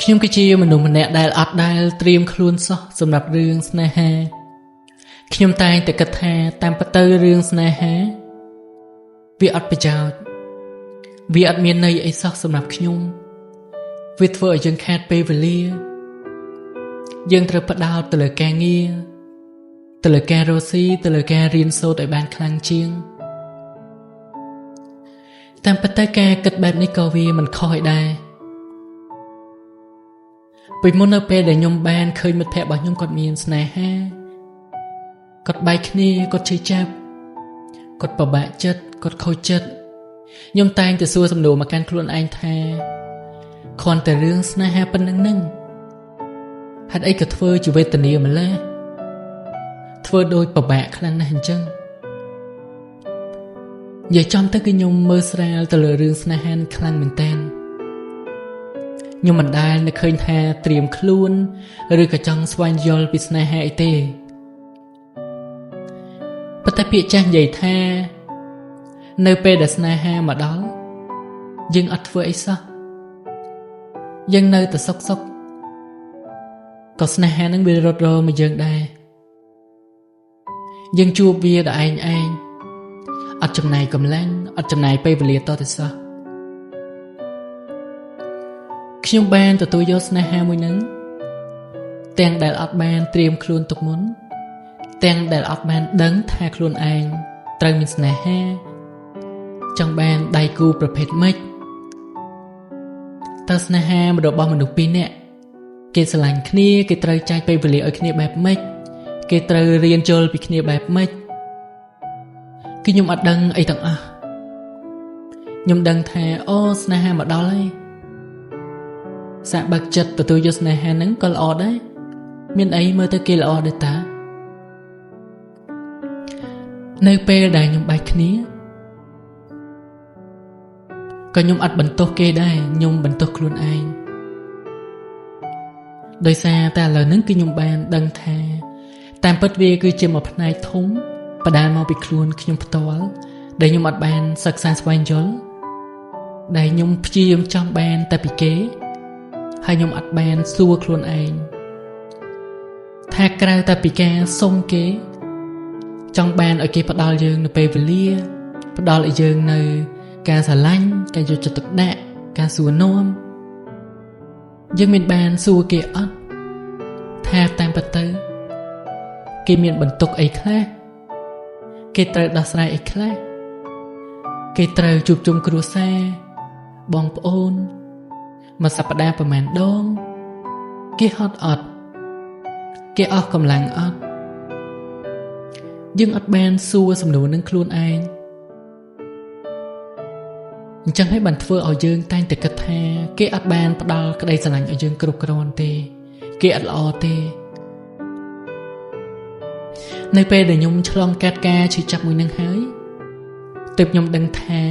ខ្ញុំគឺជាមនុស្សម្នាក់ដែលអត់ដែលត្រៀមខ្លួនសោះសម្រាប់រឿងស្នេហាខ្ញុំតែងតែគិតថាតាមពិតទៅរឿងស្នេហាវាអត់ប្រយោជន៍វាអត់មានន័យអីសោះសម្រាប់ខ្ញុំវាធ្វើឲ្យយើងខាតពេលវេលាយើងត្រូវផ្ដោតទៅលើការងារទៅលើការរកស៊ីទៅលើការរៀនសូត្រឲ្យបានខ្លាំងជាងតាមពិតទៅការគិតបែបនេះក៏វាមិនខុសឯដែរពីមុននៅពេលដែលខ្ញុំបានឃើញមិត្តភក្តិរបស់ខ្ញុំគាត់មានស្នេហាគាត់បែកគ្នាគាត់ឈឺចាប់គាត់ពិបាកចិត្តគាត់ខូចចិត្តខ្ញុំតែងតែសួរសំណួរមកកាន់ខ្លួនឯងថាគ្រាន់តែរឿងស្នេហាប៉ុណ្្នឹងហ្នឹងហេតុអីក៏ធ្វើជាវេទនាម្ល៉េះធ្វើដូចពិបាកខ្លាំងណាស់អញ្ចឹងនិយាយចំទៅគឺខ្ញុំមើលស្រាលទៅលើរឿងស្នេហាខ្លាំងមែនតើខ្ញុំមិនដែលនឹកឃើញថាត្រៀមខ្លួនឬក៏ចង់ស្វែងយល់ពីស្នេហាអីទេប៉ុន្តែពាក្យចាស់និយាយថានៅពេលដែលស្នេហាមកដល់យើងអត់ធ្វើអីសោះយើងនៅតែសុកក៏ស្នេហានឹងវារត់រមកយើងដែរយើងជួបវាដោយឯងអត់ចំណាយកម្លាំងអត់ចំណាយពេលវេលាតទៅសោះខ្ញុំបានទទួលយកស្នេហាមួយនឹងទាំងដែលអត់បានត្រៀមខ្លួនទុកមុនទាំងដែលអត់បានដឹងថាខ្លួនឯងត្រូវមានស្នេហាចង់បានដៃគូប្រភេទម៉េចតើស្នេហារបស់មនុស្សពីរនាក់គេស្រឡាញ់គ្នាគេត្រូវចែកពេលវេលាឲ្យគ្នាបែបម៉េចគេត្រូវរៀនយល់ពីគ្នាបែបម៉េចគឺខ្ញុំអត់ដឹងអីទាំងអស់ខ្ញុំដឹងថាអូស្នេហាមកដល់ហើយសាកបើកចិត្តទទួលយកស្នេហាហ្នឹងក៏ល្អដែរមានអីមើលទៅគេល្អដែរតានៅពេលដែលខ្ញុំបែកគ្នាក៏ខ្ញុំអត់បន្ទោសគេដែរខ្ញុំបន្ទោសខ្លួនឯងដោយសារតែឥឡូវហ្នឹងគឺខ្ញុំបានដឹងថាតាមពិតវាគឺជាមួយផ្នែកធំបដាលមកពីខ្លួនខ្ញុំផ្ទាល់ដែលខ្ញុំអត់បានសិក្សាស្វែងយល់ដែលខ្ញុំព្យាយាមចង់បានតែពីគេហើយខ្ញុំអត់បានសួរខ្លួនឯងថាក្រៅតែពីការសុំគេចង់បានឲ្យគេផ្ដល់យើងនៅពេលវេលាផ្ដល់ឲ្យយើងនៅការស្រឡាញ់ការយកចិត្តទុកដាក់ការសួរនាំយើងមានបានសួរគេអត់ថាតាមពិតទៅគេមានបន្ទុកអីខ្លះគេត្រូវដោះស្រាយអីខ្លះគេត្រូវជួបជុំគ្រួសារបងប្អូនមួយសប្តាហ៍ប្រហែលដងគេហត់អត់គេអស់កម្លាំងអត់យើងអត់បានសួរសំណួរនឹងខ្លួនឯងអញ្ចឹងហើយបានធ្វើឲ្យយើងតែងតែគិតថាគេអត់បានផ្ដល់ក្តីស្រឡាញ់ឲ្យយើងគ្រប់គ្រាន់ទេគេអត់ល្អទេនៅពេលដែលខ្ញុំឆ្លងកាត់ការឈឺចាប់មួយនឹងហើយទើបខ្ញុំដឹងថា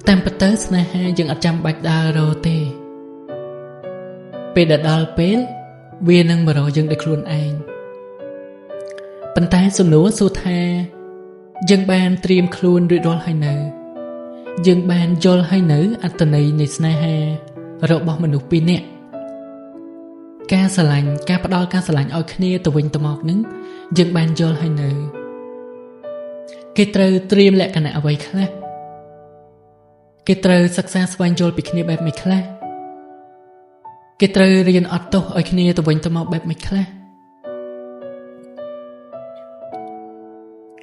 តាមពិតទៅស្នេហាយើងអត់ចាំបាច់ដើររកទេពេលដែលដល់ពេលវានឹងមករកយើងដោយខ្លួនឯងប៉ុន្តែសំណួរសួរថាយើងបានត្រៀមខ្លួនរួចរាល់ហើយនៅយើងបានយល់ហើយនៅអត្ថន័យនៃស្នេហារបស់មនុស្សពីរនាក់ការស្រឡាញ់ការផ្ដល់ការស្រឡាញ់ឲ្យគ្នាទៅវិញទៅមកនឹងយើងបានយល់ហើយនៅគេត្រូវត្រៀមលក្ខណៈអ្វីខ្លះគេត្រូវសិក្សាស្វែងយល់ពីគ្នាបែបម៉េចខ្លះគេត្រូវរៀនអត់ទោសឲ្យគ្នាទៅវិញទៅមកបែបម៉េចខ្លះ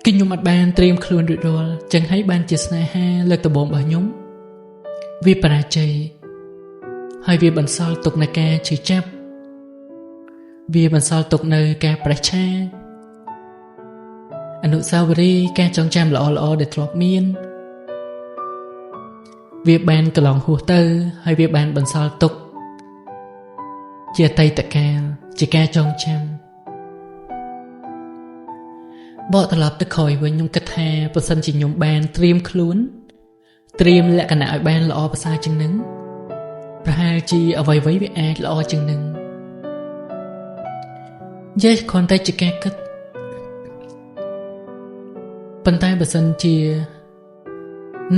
ខ្ញុំអត់បានត្រៀមខ្លួនរួចរាល់ចឹងហើយបានជាស្នេហាលើកដំបូងរបស់ខ្ញុំវាបរាជ័យហើយវាបន្សល់ទុកនៅការឈឺចាប់វាបន្សល់ទុកនៅការប្រេះឆាអនុស្សាវរីយ៍ការចងចាំល្អៗដែលធ្លាប់មានវាបានកន្លងហួសទៅហើយវាបានបន្សល់ទុកជាអតីតកាលជាការចងចាំបកត្រឡប់ទៅក្រោយវិញខ្ញុំគិតថាបើសិនជាខ្ញុំបានត្រៀមខ្លួនត្រៀមលក្ខណៈឲ្យបានល្អប្រសើរជាងនឹងប្រហែលជាអ្វីៗវាអាចល្អជាងនឹងយេគ្រាន់តែជាការគិតប៉ុន្តែបើសិនជា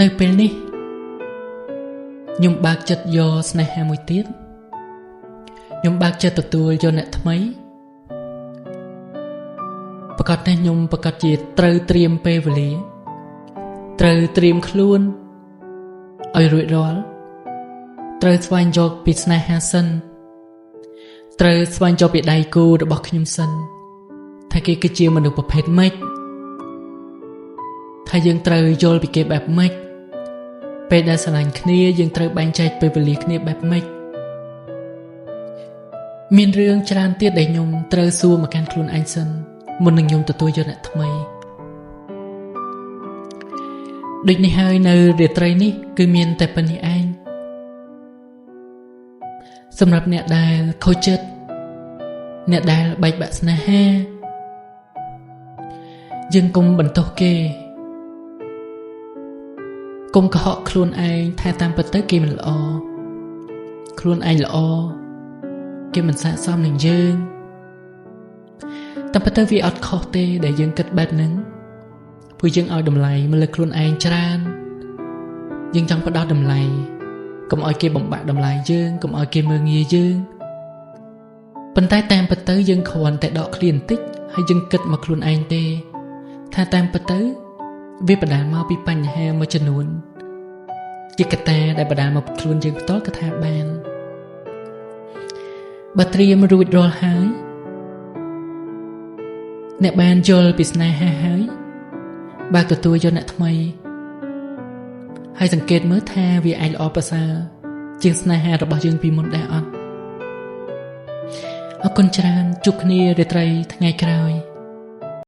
នៅពេលនេះ ខ្ញុំបើកចិត្តយកស្នេហាមួយទៀតខ្ញុំបើកចិត្តទទួលយកអ្នកថ្មីប្រកាសថាខ្ញុំប្រកាសជាត្រូវត្រៀមពេលវេលាត្រូវត្រៀមខ្លួនឲ្យរួចរាល់ត្រូវស្វែងយល់ពីស្នេហាសិនត្រូវស្វែងយល់ពីដៃគូរបស់ខ្ញុំសិនថាគេគឺជាមនុស្សប្រភេទម៉េចថាយើងត្រូវយល់ពីគេបែបម៉េចពេលដែលស្រឡាញ់គ្នាយើងត្រូវបែងចែកពេលវេលាគ្នាបែបម៉េចមានរឿងច្រើនទៀតដែលខ្ញុំត្រូវសួរមកកាន់ខ្លួនឯងសិនមុននឹងខ្ញុំទទួលយកអ្នកថ្មីដូចនេះហើយនៅរាត្រីនេះគឺមានតែប៉ុណ្្នេះឯងសម្រាប់អ្នកដែលខូចចិត្តអ្នកដែលបែកបាក់ស្នេហាយើងកុំបន្ទោសគេកុំកុហកខ្លួនឯងថាតាមពិតទៅគេមិនល្អខ្លួនឯងល្អគេមិនស័ក្តិសមនឹងយើងតាមពិតទៅវាអត់ខុសទេដែលយើងគិតបែបហ្នឹងព្រោះយើងឲ្យតម្លៃមកលើខ្លួនឯងច្រើនយើងចង់ផ្ដោតតម្លៃកុំឲ្យគេបំបាក់តម្លៃយើងកុំឲ្យគេមើលងាយយើងប៉ុន្តែតាមពិតទៅយើងគ្រាន់តែដកឃ្លាបន្តិចហើយយើងគិតមកខ្លួនឯងទេថាតាមពិតទៅវាបណ្ដាលមកពីបញ្ហាមួយចំនួនជាកត្តាដែលបណ្ដាលមកពីខ្លួនយើងផ្ទាល់ក៏ថាបានបើត្រៀមរួចរាល់ហើយអ្នកបានយល់ពីស្នេហាហើយបើទទួលយកអ្នកថ្មីហើយសង្កេតមើលថាវាអាចល្អប្រសើរជាងស្នេហារបស់យើងពីមុនដែរអត់អរគុណច្រើនជួបគ្នារាត្រីថ្ងៃក្រោយ